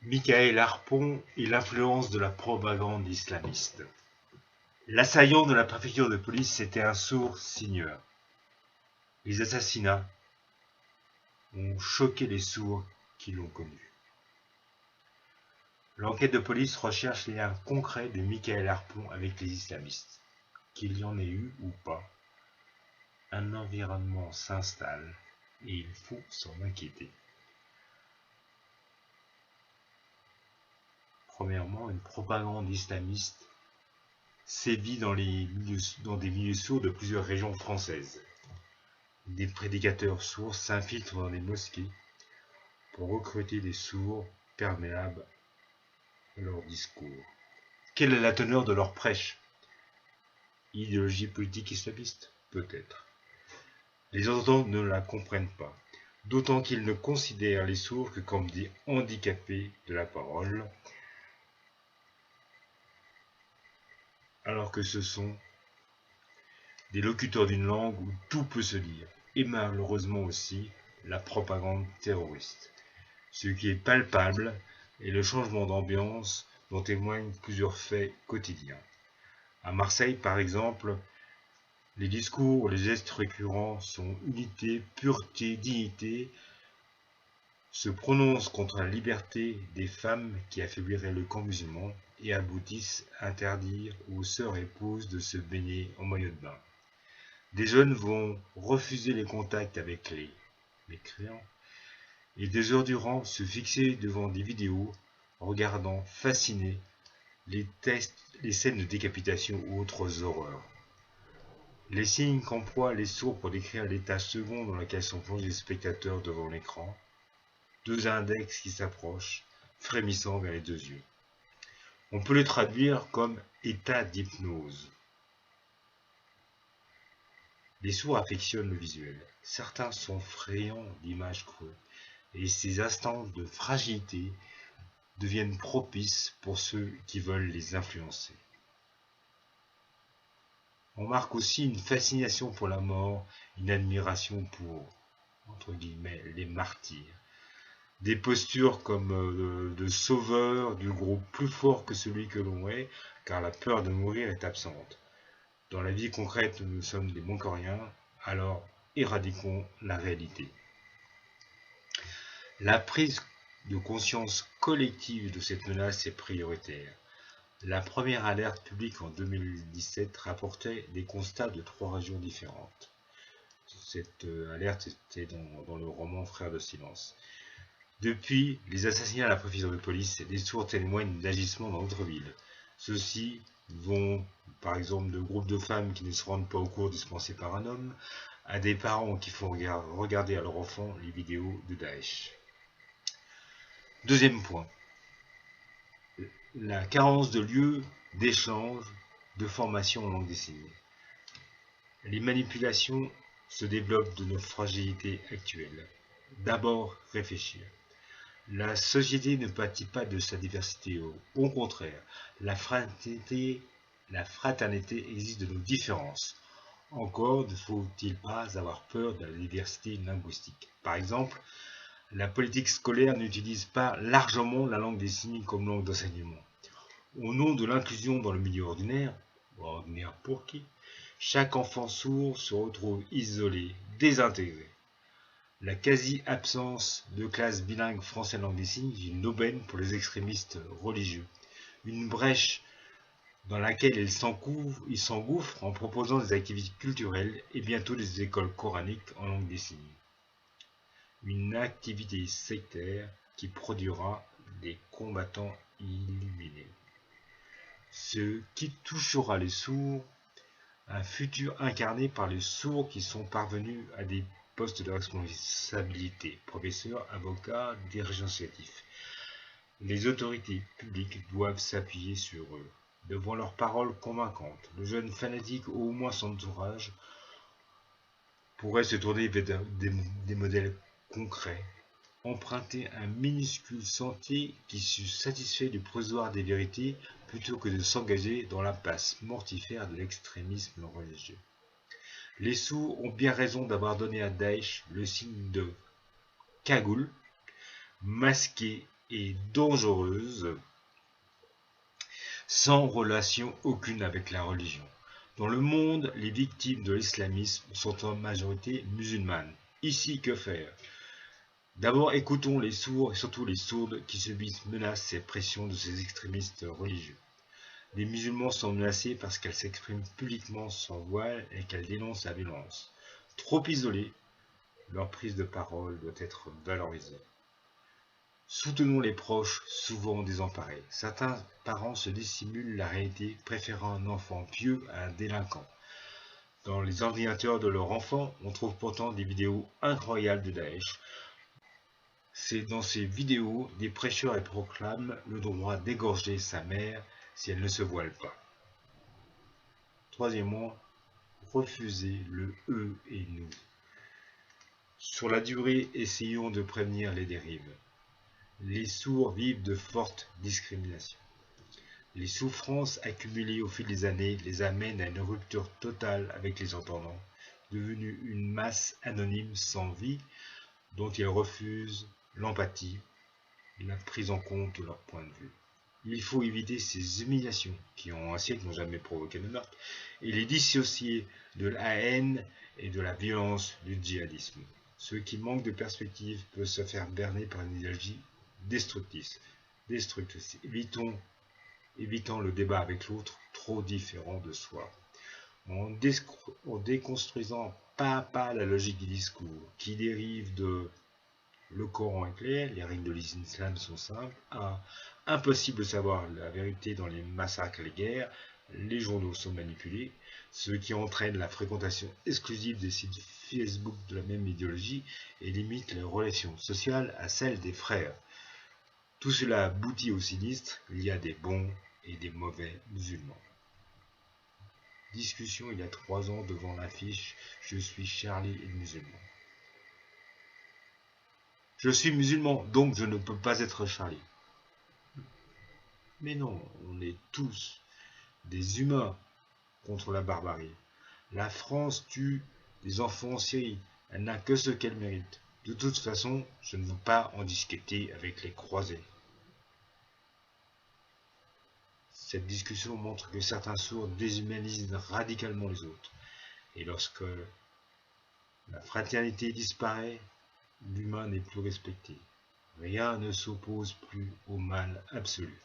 Michael Harpon et l'influence de la propagande islamiste. L'assaillant de la préfecture de police était un sourd signeur. Les assassinats ont choqué les sourds qui l'ont connu. L'enquête de police recherche les liens concrets de Michael Harpon avec les islamistes. Qu'il y en ait eu ou pas, un environnement s'installe et il faut s'en inquiéter. Premièrement, une propagande islamiste sévit dans des milieux sourds de plusieurs régions françaises. Des prédicateurs sourds s'infiltrent dans les mosquées pour recruter des sourds perméables à leur discours. Quelle est la teneur de leur prêche? Idéologie politique islamiste? Peut-être. Les entendants ne la comprennent pas, d'autant qu'ils ne considèrent les sourds que comme des handicapés de la parole, alors que ce sont des locuteurs d'une langue où tout peut se lire, et malheureusement aussi la propagande terroriste. Ce qui est palpable est le changement d'ambiance dont témoignent plusieurs faits quotidiens. À Marseille, par exemple, les discours, les gestes récurrents sont unité, pureté, dignité, se prononcent contre la liberté des femmes qui affaiblirait le camp musulman et aboutissent à interdire aux sœurs épouses de se baigner en maillot de bain. Des jeunes vont refuser les contacts avec les mécréants et des heures durant se fixer devant des vidéos, regardant fascinés les scènes de décapitation ou autres horreurs. Les signes qu'emploient les sourds pour décrire l'état second dans lequel sont plongés les spectateurs devant l'écran, deux index qui s'approchent, frémissant vers les deux yeux. On peut le traduire comme état d'hypnose. Les sourds affectionnent le visuel. Certains sont friands d'images creuses, et ces instants de fragilité deviennent propices pour ceux qui veulent les influencer. On marque aussi une fascination pour la mort, une admiration pour, entre guillemets, les martyrs. Des postures comme de sauveur du groupe plus fort que celui que l'on est, car la peur de mourir est absente. Dans la vie concrète, nous sommes des bon-coriens, alors éradiquons la réalité. La prise de conscience collective de cette menace est prioritaire. La première alerte publique en 2017 rapportait des constats de 3 régions différentes. Cette alerte était dans le roman Frères de silence. Depuis les assassinats à la préfecture de police, les sourds témoignent d'agissements dans d'autres villes. Ceux-ci vont, par exemple, de groupes de femmes qui ne se rendent pas aux cours dispensés par un homme, à des parents qui font regarder à leur enfant les vidéos de Daesh. Deuxième point, la carence de lieux d'échange, de formation en langue des signes. Les manipulations se développent de nos fragilités actuelles. D'abord, réfléchir. La société ne pâtit pas de sa diversité. Au contraire, la fraternité existe de nos différences. Encore ne faut-il pas avoir peur de la diversité linguistique. Par exemple, la politique scolaire n'utilise pas largement la langue des signes comme langue d'enseignement. Au nom de l'inclusion dans le milieu ordinaire pour qui, chaque enfant sourd se retrouve isolé, désintégré. La quasi-absence de classes bilingues français langue des signes est une aubaine pour les extrémistes religieux. Une brèche dans laquelle ils s'engouffrent en proposant des activités culturelles et bientôt des écoles coraniques en langue des signes. Une activité sectaire qui produira des combattants illuminés. Ce qui touchera les sourds, un futur incarné par les sourds qui sont parvenus à des postes de responsabilité, professeurs, avocats, dirigeants associatifs. Les autorités publiques doivent s'appuyer sur eux. Devant leurs paroles convaincantes, le jeune fanatique ou au moins son entourage pourrait se tourner vers des modèles concrets, emprunter un minuscule sentier qui se satisfait du provisoire des vérités plutôt que de s'engager dans l'impasse mortifère de l'extrémisme religieux. Les sourds ont bien raison d'avoir donné à Daesh le signe de cagoule, masqué et dangereuse, sans relation aucune avec la religion. Dans le monde, les victimes de l'islamisme sont en majorité musulmanes. Ici, que faire? D'abord, écoutons les sourds et surtout les sourdes qui subissent menaces et pressions de ces extrémistes religieux. Les musulmans sont menacés parce qu'elles s'expriment publiquement sans voile et qu'elles dénoncent la violence. Trop isolées, leur prise de parole doit être valorisée. Soutenons les proches, souvent désemparés. Certains parents se dissimulent la réalité, préférant un enfant pieux à un délinquant. Dans les ordinateurs de leurs enfants, on trouve pourtant des vidéos incroyables de Daesh. C'est dans ces vidéos, des prêcheurs proclament le droit d'égorger sa mère si elle ne se voile pas. Troisièmement, refusez le eux et nous. Sur la durée, essayons de prévenir les dérives. Les sourds vivent de fortes discriminations. Les souffrances accumulées au fil des années les amènent à une rupture totale avec les entendants, devenus une masse anonyme sans vie dont ils refusent l'empathie et la prise en compte de leur point de vue. Il faut éviter ces humiliations qui en un siècle n'ont jamais provoqué de meurtre et les dissocier de la haine et de la violence du djihadisme. Ceux qui manquent de perspective peuvent se faire berner par une idéologie destructrice. Évitons le débat avec l'autre, trop différent de soi. En déconstruisant pas à pas la logique du discours, qui dérive de le Coran est clair, les règles de l'islam sont simples, impossible de savoir la vérité dans les massacres et les guerres, les journaux sont manipulés, ce qui entraîne la fréquentation exclusive des sites Facebook de la même idéologie et limite les relations sociales à celles des frères. Tout cela aboutit au sinistre, il y a des bons et des mauvais musulmans. Discussion il y a 3 ans devant l'affiche « Je suis Charlie et musulman ». Je suis musulman, donc je ne peux pas être Charlie. Mais non, on est tous des humains contre la barbarie. La France tue des enfants en Syrie. Elle n'a que ce qu'elle mérite. De toute façon, je ne veux pas en discuter avec les croisés. Cette discussion montre que certains sourds déshumanisent radicalement les autres. Et lorsque la fraternité disparaît, l'humain n'est plus respecté. Rien ne s'oppose plus au mal absolu.